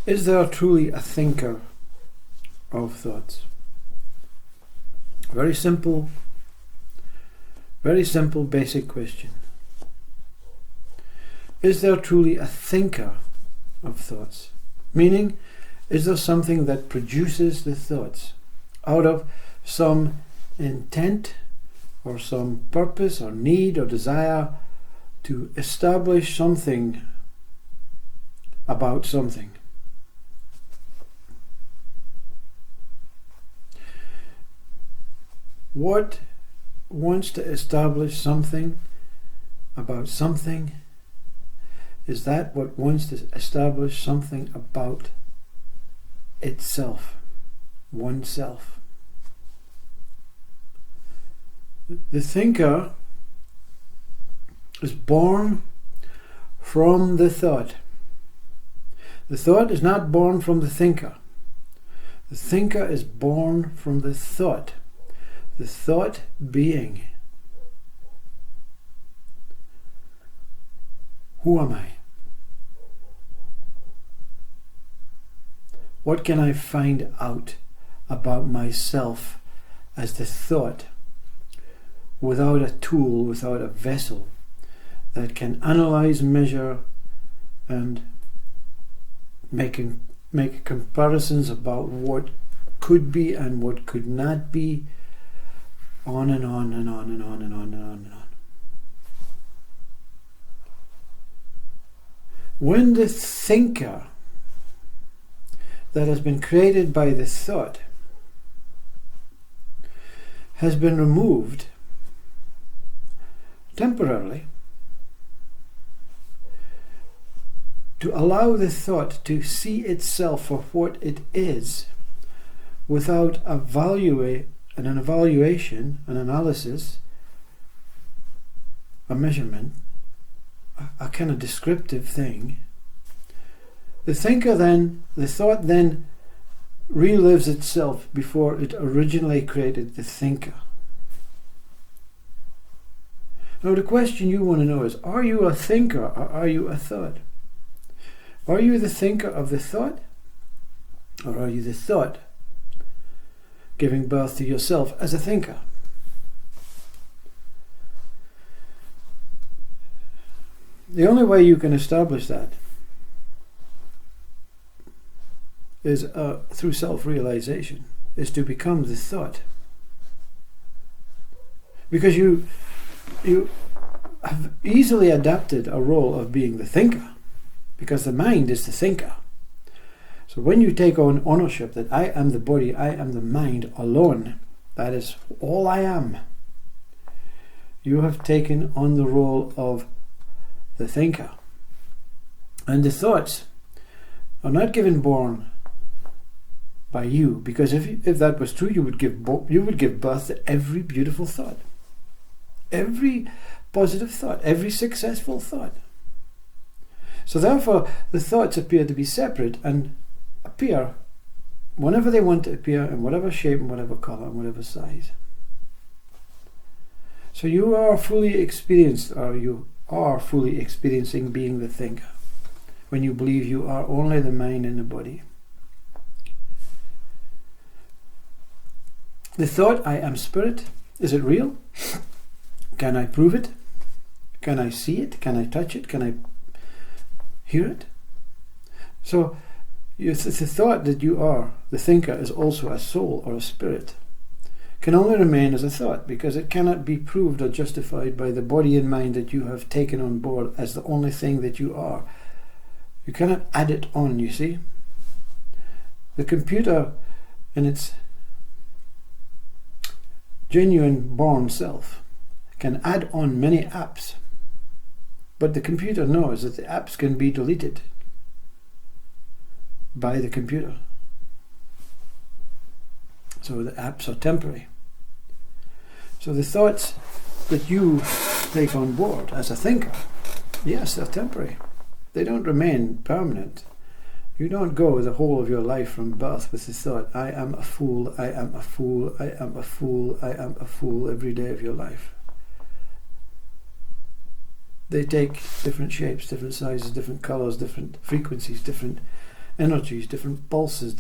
Is there truly a thinker of thoughts? Very simple, basic question. Is there truly a thinker of thoughts? Meaning, is there something that produces the thoughts out of some intent or some purpose or need or desire to establish something about something? What wants to establish something about something? Is that what wants to establish something about itself, oneself? The thinker is born from the thought. The thought is not born from the thinker. The thinker is born from the thought. The thought being, who am I? What can I find out about myself as the thought, without a tool, without a vessel that can analyze, measure, and make comparisons about what could be and what could not be, on and on and on and on and on and on and on. When the thinker that has been created by the thought has been removed temporarily to allow the thought to see itself for what it is without an evaluation, an analysis, a measurement, a kind of descriptive thing, the thought then relives itself before it originally created the thinker. Now the question you want to know is, are you a thinker or are you a thought? Are you the thinker of the thought, or are you the thought giving birth to yourself as a thinker? The only way you can establish that is through self-realization, is to become the thought. Because you have easily adapted a role of being the thinker, because the mind is the thinker. So when you take on ownership that I am the body, I am the mind alone, that is all I am, you have taken on the role of the thinker. And the thoughts are not given born by you, because if that was true, you would give birth to every beautiful thought, every positive thought, every successful thought. So therefore, the thoughts appear to be separate and appear whenever they want to appear, in whatever shape, and whatever colour, and whatever size. So you are fully experienced, or you are fully experiencing being the thinker, when you believe you are only the mind and the body. The thought, I am spirit, is it real? Can I prove it? Can I see it? Can I touch it? Can I hear it? So the thought that you are, the thinker, is also a soul or a spirit, can only remain as a thought, because it cannot be proved or justified by the body and mind that you have taken on board as the only thing that you are. You cannot add it on, you see. The computer, in its genuine born self, can add on many apps, but the computer knows that the apps can be deleted by the computer. So the apps are temporary. So the thoughts that you take on board as a thinker, yes, they're temporary. They don't remain permanent. You don't go the whole of your life from birth with the thought, I am a fool, I am a fool, I am a fool, I am a fool, every day of your life. They take different shapes, different sizes, different colours, different frequencies, different energies, different pulses,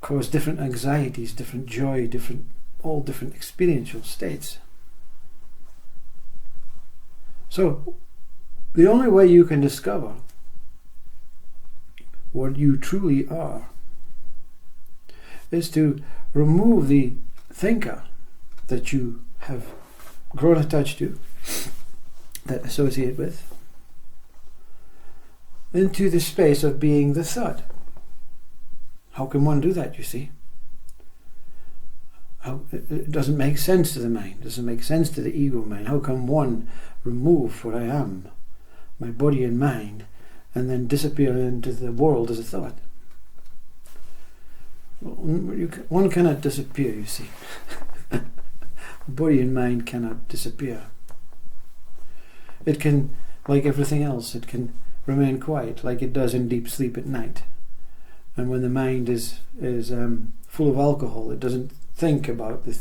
cause different anxieties, different joy, all different experiential states. So the only way you can discover what you truly are is to remove the thinker that you have grown attached to, that associate with, into the space of being the thought. How can one do that, you see? It doesn't make sense to the mind, it doesn't make sense to the ego mind. How can one remove what I am, my body and mind, and then disappear into the world as a thought? One cannot disappear, you see. Body and mind cannot disappear. It can, like everything else, it can remain quiet, like it does in deep sleep at night. And when the mind is full of alcohol, it doesn't think about the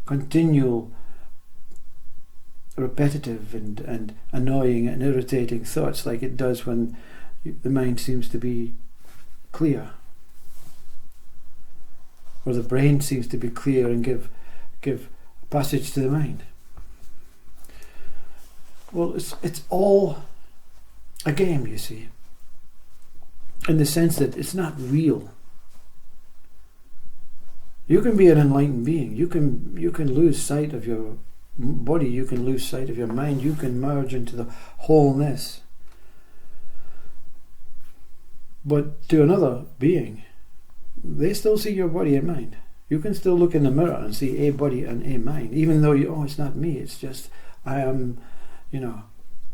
continual, repetitive and annoying and irritating thoughts like it does when the mind seems to be clear, or the brain seems to be clear and give passage to the mind. Well, it's all a game, you see, in the sense that it's not real. You can be an enlightened being. You can lose sight of your body. You can lose sight of your mind. You can merge into the wholeness. But to another being, they still see your body and mind. You can still look in the mirror and see a body and a mind, even though it's not me. It's just I am,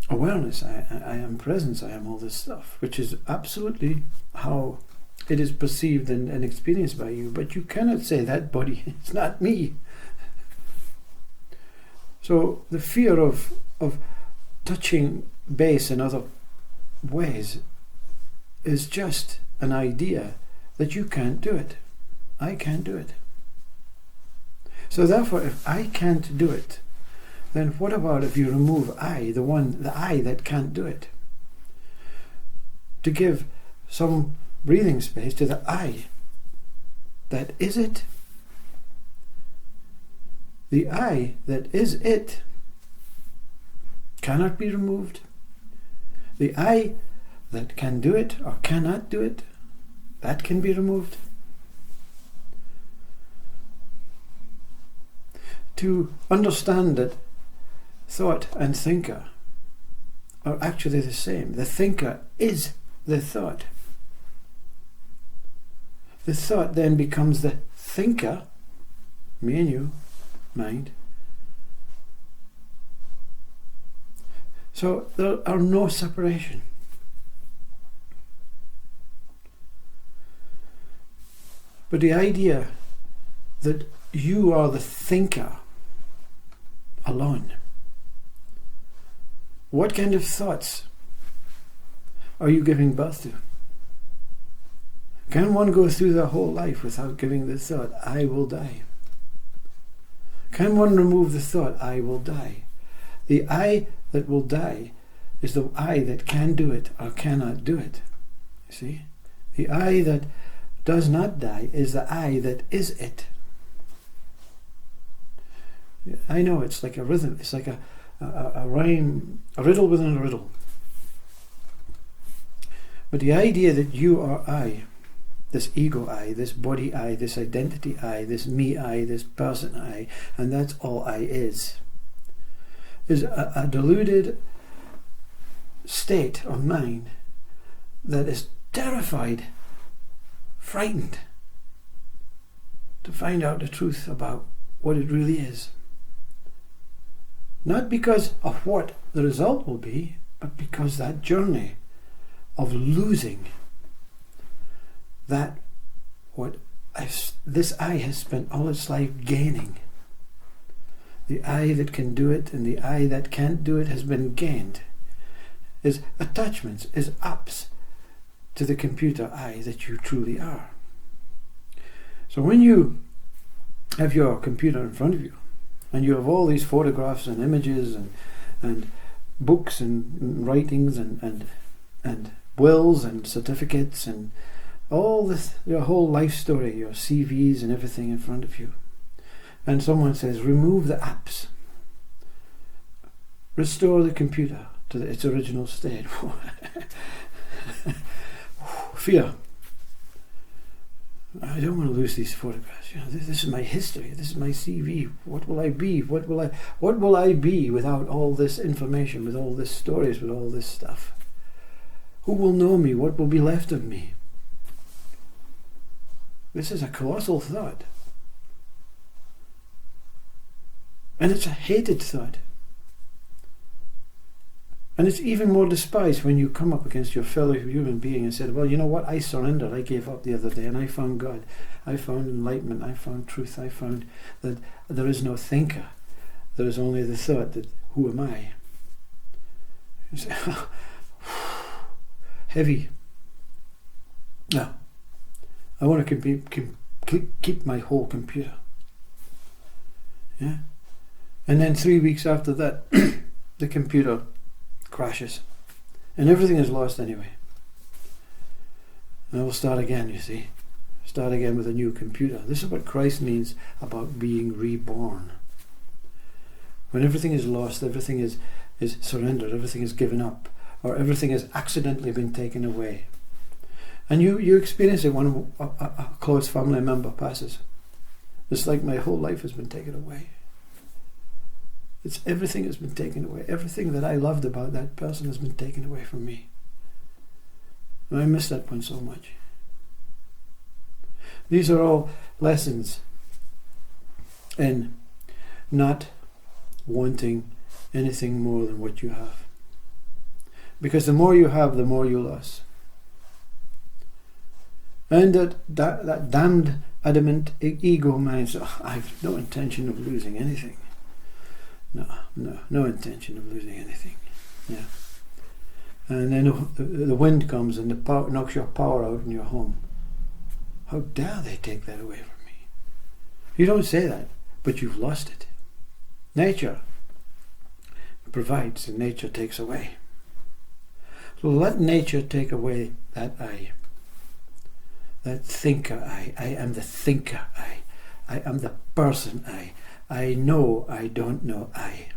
awareness. I am presence. I am all this stuff, which is absolutely how it is perceived and experienced by you. But you cannot say that body, it's not me. So the fear of touching base in other ways is just an idea that you can't do it. I can't do it. So therefore, if I can't do it, then what about if you remove I, the I that can't do it? To give some breathing space to the I that is it. The I that is it cannot be removed. The I that can do it or cannot do it, that can be removed. To understand that thought and thinker are actually the same. The thinker is the thought. The thought then becomes the thinker, me and you, mind. So there are no separation. But the idea that you are the thinker alone. What kind of thoughts are you giving birth to? Can one go through their whole life without giving the thought, I will die? Can one remove the thought, I will die? The I that will die is the I that can do it or cannot do it. You see? The I that does not die is the I that is it. I know it's like a rhythm, it's like a rhyme, a riddle within a riddle. But the idea that you are I, this ego I, this body I, this identity I, this me I, this person I, and that's all I is a deluded state of mind that is terrified, frightened to find out the truth about what it really is. Not because of what the result will be, but because that journey of losing that this I has spent all its life gaining. The I that can do it and the I that can't do it has been gained. Is attachments, is apps to the computer I that you truly are. So when you have your computer in front of you and you have all these photographs and images and books and writings and and wills and certificates and all this, your whole life story, your CVs and everything in front of you. And someone says, remove the apps. Restore the computer to its original state. Fear. I don't want to lose these photographs. This is my history. This is my CV. What will I be? What will I be without all this information, with all this stories, with all this stuff? Who will know me? What will be left of me? This is a colossal thought. And it's a hated thought. And it's even more despised when you come up against your fellow human being and said, well, you know what, I surrendered, I gave up the other day and I found God, I found enlightenment, I found truth, I found that there is no thinker, there is only the thought that, who am I? You say, heavy. No, I want to keep my whole computer. Yeah? And then 3 weeks after that, the computer crashes and everything is lost anyway. And I will start again, you see. Start again with a new computer. This is what Christ means about being reborn. When everything is lost, everything is surrendered, everything is given up, or everything has accidentally been taken away. And you experience it when a close family member passes. It's like my whole life has been taken away. It's everything has been taken away. Everything that I loved about that person has been taken away from me. And I miss that one so much. These are all lessons in not wanting anything more than what you have. Because the more you have, the more you lose. And that damned, adamant ego mind says, I have no intention of losing anything. No intention of losing anything. Yeah. And then the wind comes and knocks your power out in your home. How dare they take that away from me? You don't say that, but you've lost it. Nature provides and nature takes away. So let nature take away that I. That thinker I. I am the thinker I. I am the person I. I know, I don't know, I.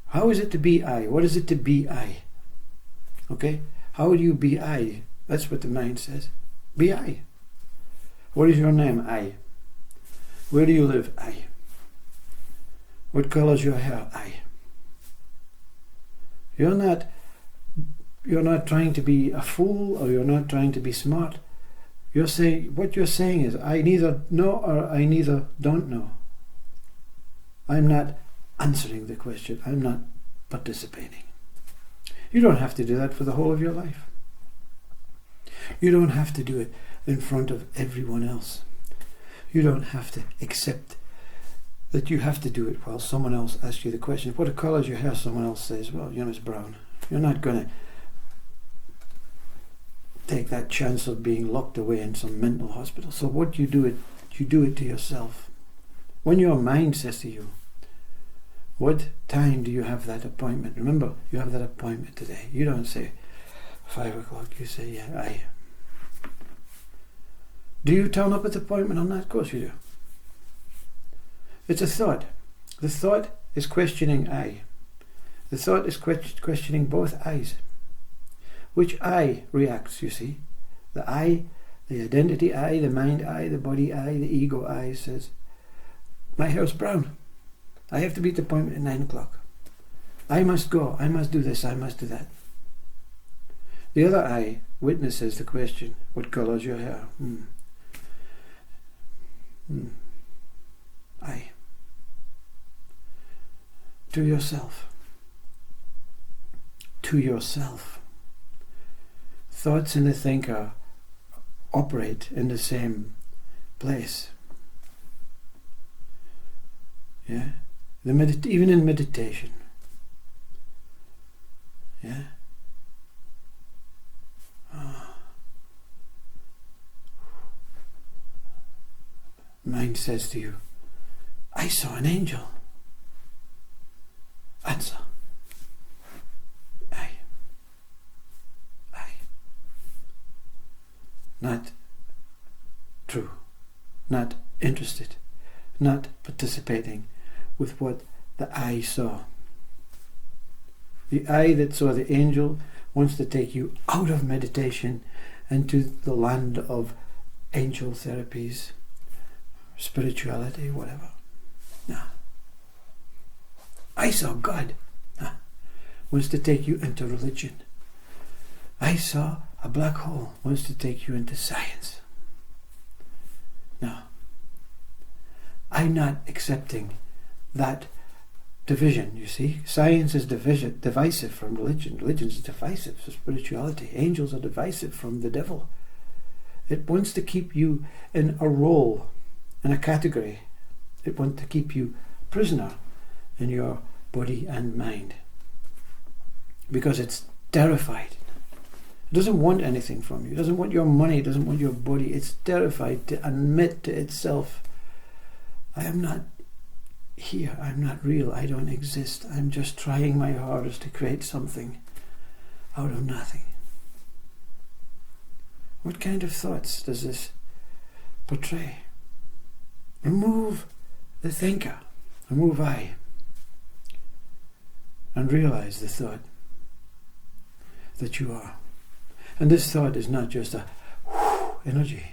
How is it to be I? What is it to be I? Okay? How do you be I? That's what the mind says. Be I. What is your name? I. Where do you live? I. What colour is your hair? I. You're not trying to be a fool, or you're not trying to be smart. What you're saying is, I neither know or I neither don't know. I'm not answering the question. I'm not participating. You don't have to do that for the whole of your life. You don't have to do it in front of everyone else. You don't have to accept that you have to do it while someone else asks you the question. What colour is your hair? Someone else says, well, it's brown. You're not going to take that chance of being locked away in some mental hospital. So what you do it to yourself. When your mind says to you, what time do you have that appointment? Remember, you have that appointment today. You don't say 5 o'clock, you say, yeah, I. Do you turn up at the appointment on that? Of course you do. It's a thought. The thought is questioning I. The thought is questioning both I's. Which I reacts, you see. The I, the identity I, the mind I, the body I, the ego I says, my hair's brown. I have to be at the appointment at 9 o'clock. I must go. I must do this. I must do that. The other I witnesses the question, what colour is your hair? I. To yourself. To yourself. Thoughts in the thinker operate in the same place. Yeah? Even in meditation. Yeah? Mind says to you, I saw an angel. Answer. not true, not interested, not participating with what the eye saw. The eye that saw the angel wants to take you out of meditation into the land of angel therapies, spirituality, whatever. No. I saw God. No. Wants to take you into religion. I saw a black hole. Wants to take you into science. No. I'm not accepting that division, you see. Science is divisive from religion. Religion is divisive from spirituality. Angels are divisive from the devil. It wants to keep you in a role, in a category. It wants to keep you prisoner in your body and mind. Because it's terrified. It doesn't want anything from you. It doesn't want your money. It doesn't want your body. It's terrified to admit to itself, I am not here. I'm not real. I don't exist. I'm just trying my hardest to create something out of nothing. What kind of thoughts does this portray? Remove the thinker. Remove I. And realize the thought that you are. And this thought is not just a energy.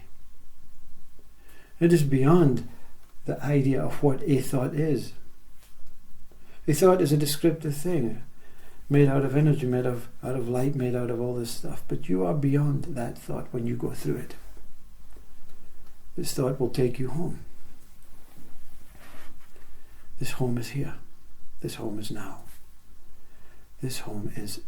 It is beyond the idea of what a thought is. A thought is a descriptive thing, made out of energy, made out of light, made out of all this stuff. But you are beyond that thought when you go through it. This thought will take you home. This home is here. This home is now. This home is